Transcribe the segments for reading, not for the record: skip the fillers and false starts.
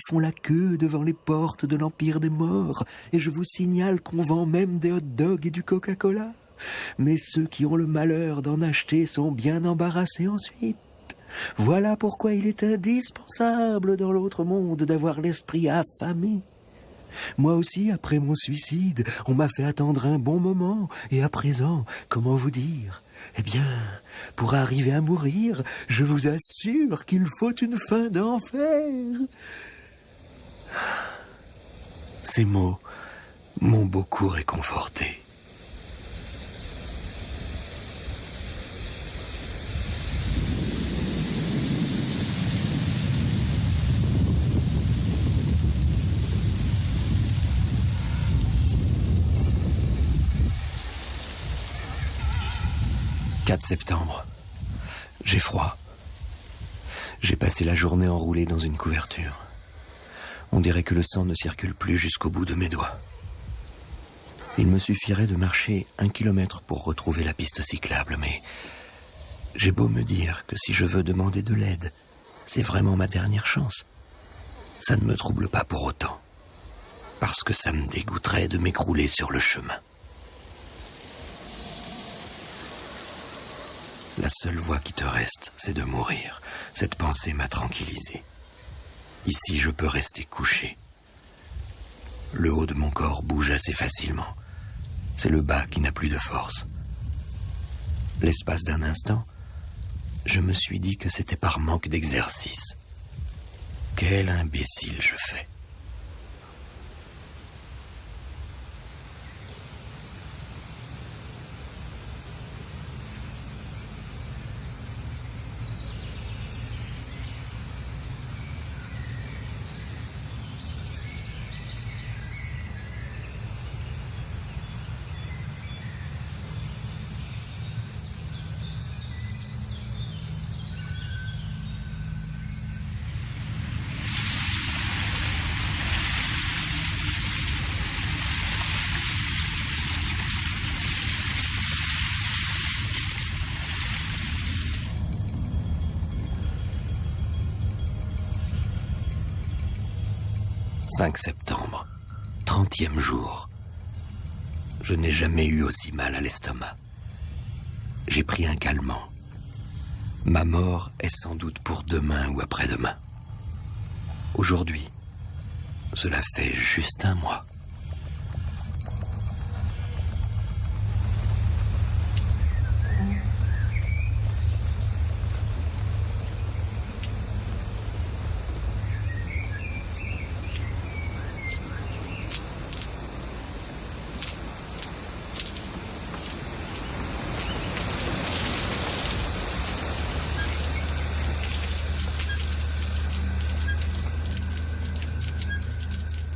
font la queue devant les portes de l'Empire des Morts, et je vous signale qu'on vend même des hot-dogs et du Coca-Cola. Mais ceux qui ont le malheur d'en acheter sont bien embarrassés ensuite. Voilà pourquoi il est indispensable dans l'autre monde d'avoir l'esprit affamé. Moi aussi, après mon suicide, on m'a fait attendre un bon moment, et à présent, comment vous dire ? Eh bien, pour arriver à mourir, je vous assure qu'il faut une fin d'enfer. Ces mots m'ont beaucoup réconforté. « 4 septembre. J'ai froid. J'ai passé la journée enroulé dans une couverture. On dirait que le sang ne circule plus jusqu'au bout de mes doigts. Il me suffirait de marcher 1 kilomètre pour retrouver la piste cyclable, mais j'ai beau me dire que si je veux demander de l'aide, c'est vraiment ma dernière chance. Ça ne me trouble pas pour autant, parce que ça me dégoûterait de m'écrouler sur le chemin. La seule voie qui te reste, c'est de mourir. Cette pensée m'a tranquillisé. Ici, je peux rester couché. Le haut de mon corps bouge assez facilement. C'est le bas qui n'a plus de force. L'espace d'un instant, je me suis dit que c'était par manque d'exercice. Quel imbécile je fais. « 5 septembre, 30e jour. Je n'ai jamais eu aussi mal à l'estomac. J'ai pris un calmant. Ma mort est sans doute pour demain ou après-demain. Aujourd'hui, cela fait juste 1 mois.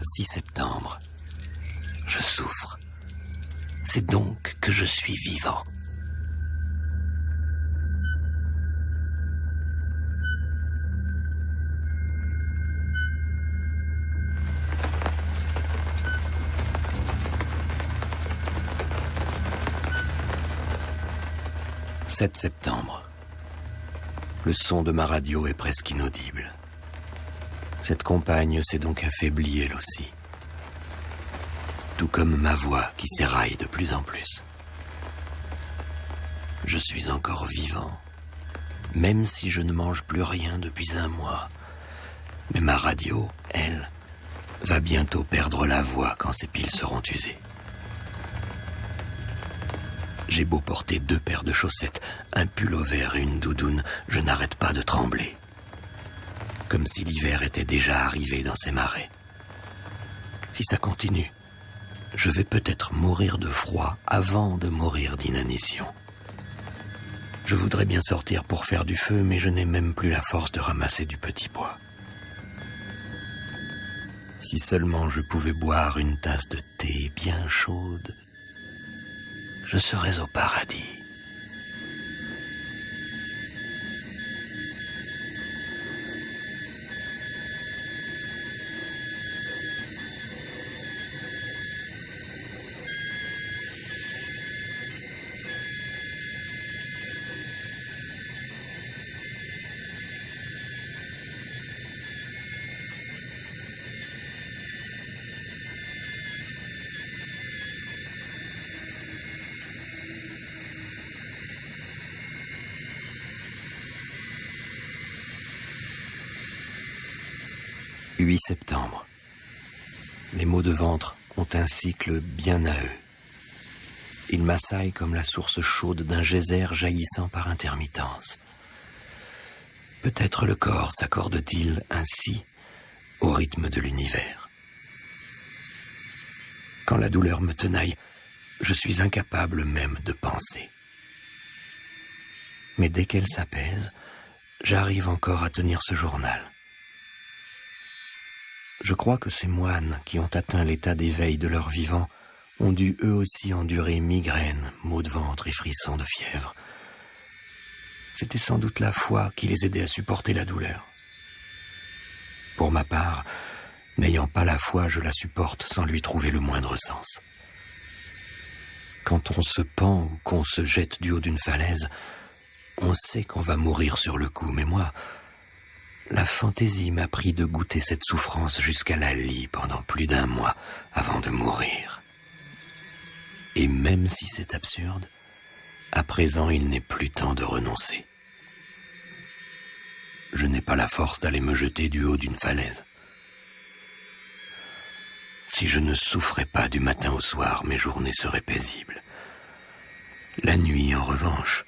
« 6 septembre. Je souffre. C'est donc que je suis vivant. » « 7 septembre. Le son de ma radio est presque inaudible. Cette compagne s'est donc affaiblie elle aussi. Tout comme ma voix qui s'éraille de plus en plus. Je suis encore vivant, même si je ne mange plus rien depuis 1 mois. Mais ma radio, elle, va bientôt perdre la voix quand ses piles seront usées. J'ai beau porter 2 paires de chaussettes, un pull-over et une doudoune, je n'arrête pas de trembler. Comme si l'hiver était déjà arrivé dans ces marais. Si ça continue, je vais peut-être mourir de froid avant de mourir d'inanition. Je voudrais bien sortir pour faire du feu, mais je n'ai même plus la force de ramasser du petit bois. Si seulement je pouvais boire une tasse de thé bien chaude, je serais au paradis. 8 septembre. Les maux de ventre ont un cycle bien à eux. Ils m'assaillent comme la source chaude d'un geyser jaillissant par intermittence. Peut-être le corps s'accorde-t-il ainsi au rythme de l'univers. Quand la douleur me tenaille, je suis incapable même de penser. Mais dès qu'elle s'apaise, j'arrive encore à tenir ce journal. Je crois que ces moines qui ont atteint l'état d'éveil de leur vivant ont dû eux aussi endurer migraines, maux de ventre et frissons de fièvre. C'était sans doute la foi qui les aidait à supporter la douleur. Pour ma part, n'ayant pas la foi, je la supporte sans lui trouver le moindre sens. Quand on se pend ou qu'on se jette du haut d'une falaise, on sait qu'on va mourir sur le coup, mais moi, la fantaisie m'a pris de goûter cette souffrance jusqu'à la lie pendant plus d'1 mois avant de mourir. Et même si c'est absurde, à présent il n'est plus temps de renoncer. Je n'ai pas la force d'aller me jeter du haut d'une falaise. Si je ne souffrais pas du matin au soir, mes journées seraient paisibles. La nuit, en revanche,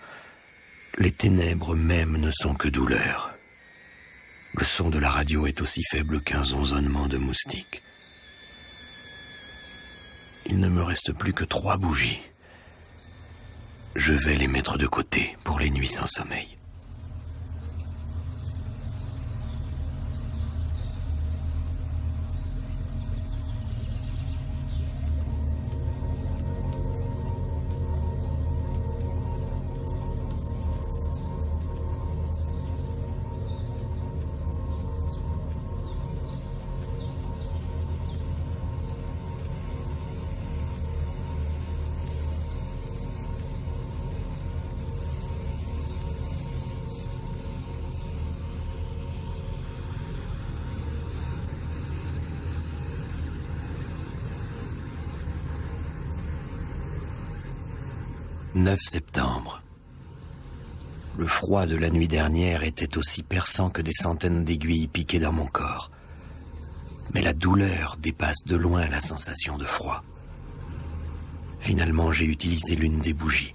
les ténèbres même ne sont que douleur. Le son de la radio est aussi faible qu'un zonzonnement de moustiques. Il ne me reste plus que 3 bougies. Je vais les mettre de côté pour les nuits sans sommeil. « 9 septembre. Le froid de la nuit dernière était aussi perçant que des centaines d'aiguilles piquées dans mon corps. Mais la douleur dépasse de loin la sensation de froid. Finalement, j'ai utilisé l'une des bougies.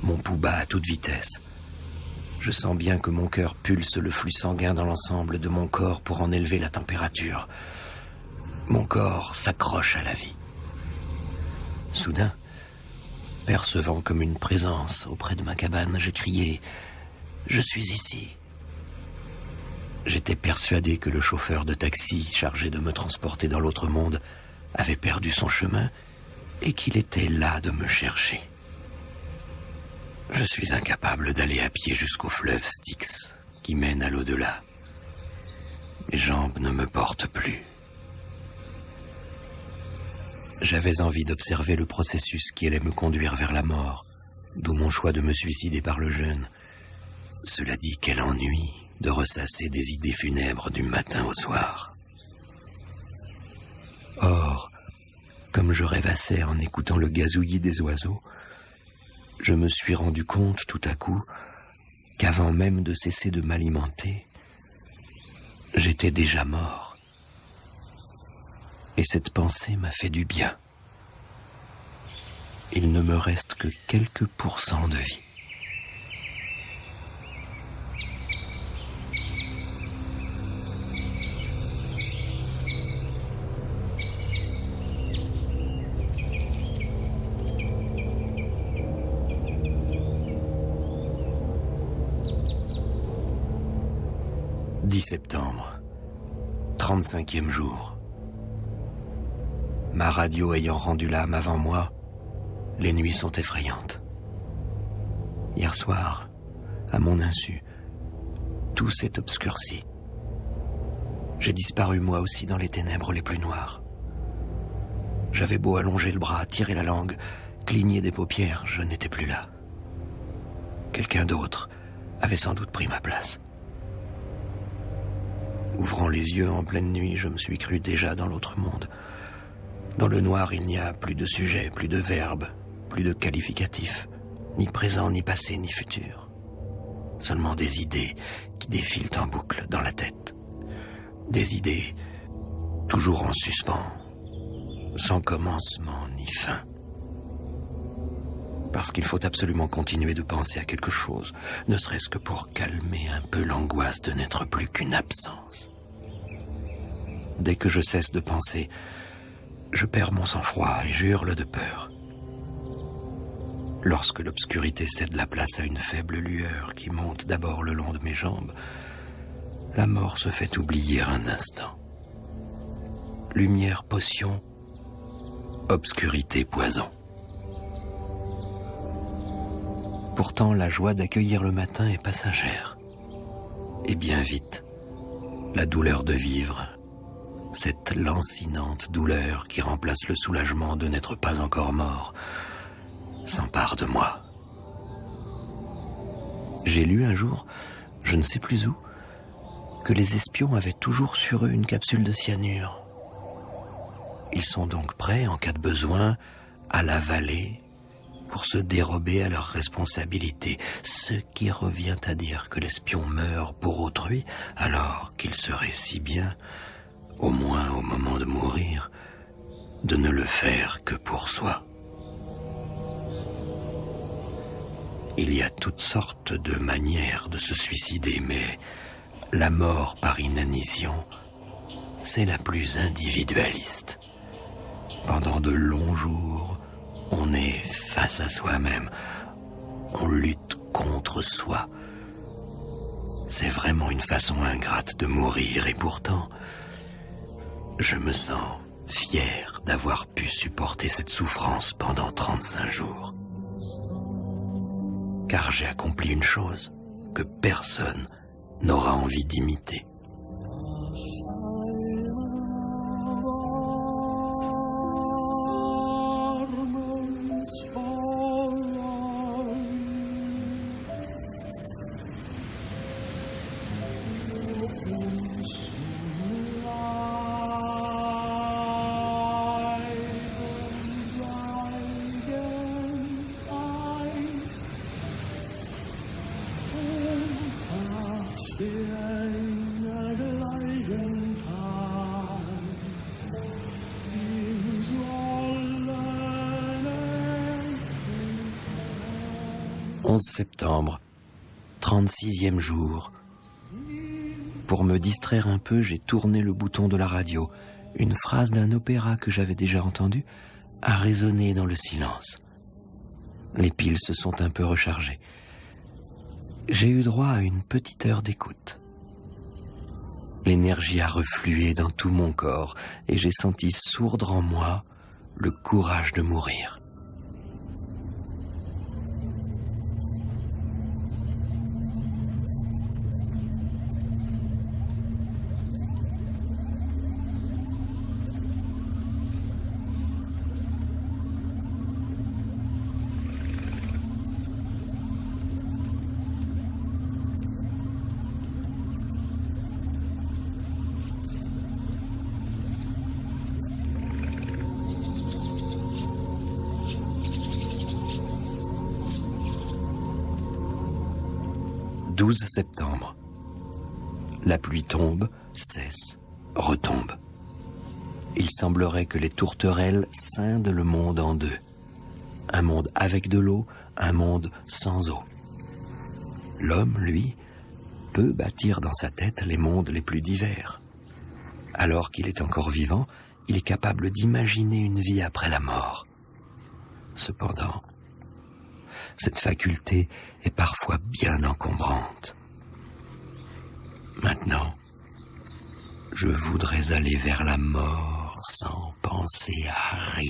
Mon pouls bat à toute vitesse. Je sens bien que mon cœur pulse le flux sanguin dans l'ensemble de mon corps pour en élever la température. Mon corps s'accroche à la vie. Soudain, percevant comme une présence auprès de ma cabane, j'ai crié « Je suis ici !» J'étais persuadé que le chauffeur de taxi chargé de me transporter dans l'autre monde avait perdu son chemin et qu'il était là de me chercher. Je suis incapable d'aller à pied jusqu'au fleuve Styx qui mène à l'au-delà. Mes jambes ne me portent plus. J'avais envie d'observer le processus qui allait me conduire vers la mort, d'où mon choix de me suicider par le jeûne. Cela dit, quel ennui de ressasser des idées funèbres du matin au soir. Or, comme je rêvassais en écoutant le gazouillis des oiseaux, je me suis rendu compte tout à coup qu'avant même de cesser de m'alimenter, j'étais déjà mort. Et cette pensée m'a fait du bien. Il ne me reste que quelques pourcents de vie. « 10 septembre, 35e jour. Ma radio ayant rendu l'âme avant moi, les nuits sont effrayantes. Hier soir, à mon insu, tout s'est obscurci. J'ai disparu moi aussi dans les ténèbres les plus noires. J'avais beau allonger le bras, tirer la langue, cligner des paupières, je n'étais plus là. Quelqu'un d'autre avait sans doute pris ma place. Ouvrant les yeux en pleine nuit, je me suis cru déjà dans l'autre monde. Dans le noir, il n'y a plus de sujet, plus de verbe, plus de qualificatif, ni présent, ni passé, ni futur. Seulement des idées qui défilent en boucle dans la tête. Des idées, toujours en suspens, sans commencement ni fin. Parce qu'il faut absolument continuer de penser à quelque chose, ne serait-ce que pour calmer un peu l'angoisse de n'être plus qu'une absence. Dès que je cesse de penser, je perds mon sang-froid et je hurle de peur. Lorsque l'obscurité cède la place à une faible lueur qui monte d'abord le long de mes jambes, la mort se fait oublier un instant. Lumière, potion, obscurité, poison. Pourtant, la joie d'accueillir le matin est passagère. Et bien vite, la douleur de vivre, cette lancinante douleur qui remplace le soulagement de n'être pas encore mort, s'empare de moi. J'ai lu un jour, je ne sais plus où, que les espions avaient toujours sur eux une capsule de cyanure. Ils sont donc prêts, en cas de besoin, à l'avaler pour se dérober à leurs responsabilités, ce qui revient à dire que l'espion meurt pour autrui, alors qu'il serait si bien, au moins au moment de mourir, de ne le faire que pour soi. Il y a toutes sortes de manières de se suicider, mais la mort par inanition, c'est la plus individualiste. Pendant de longs jours, on est face à soi-même. On lutte contre soi. C'est vraiment une façon ingrate de mourir et pourtant, je me sens fier d'avoir pu supporter cette souffrance pendant 35 jours. Car j'ai accompli une chose que personne n'aura envie d'imiter. « 11 septembre, 36e jour. Pour me distraire un peu, j'ai tourné le bouton de la radio. Une phrase d'un opéra que j'avais déjà entendu a résonné dans le silence. Les piles se sont un peu rechargées. J'ai eu droit à une petite heure d'écoute. L'énergie a reflué dans tout mon corps et j'ai senti sourdre en moi le courage de mourir. « 12 septembre. La pluie tombe, cesse, retombe. Il semblerait que les tourterelles scindent le monde en deux. Un monde avec de l'eau, un monde sans eau. L'homme, lui, peut bâtir dans sa tête les mondes les plus divers. Alors qu'il est encore vivant, il est capable d'imaginer une vie après la mort. Cependant, cette faculté est parfois bien encombrante. Maintenant, je voudrais aller vers la mort sans penser à rien.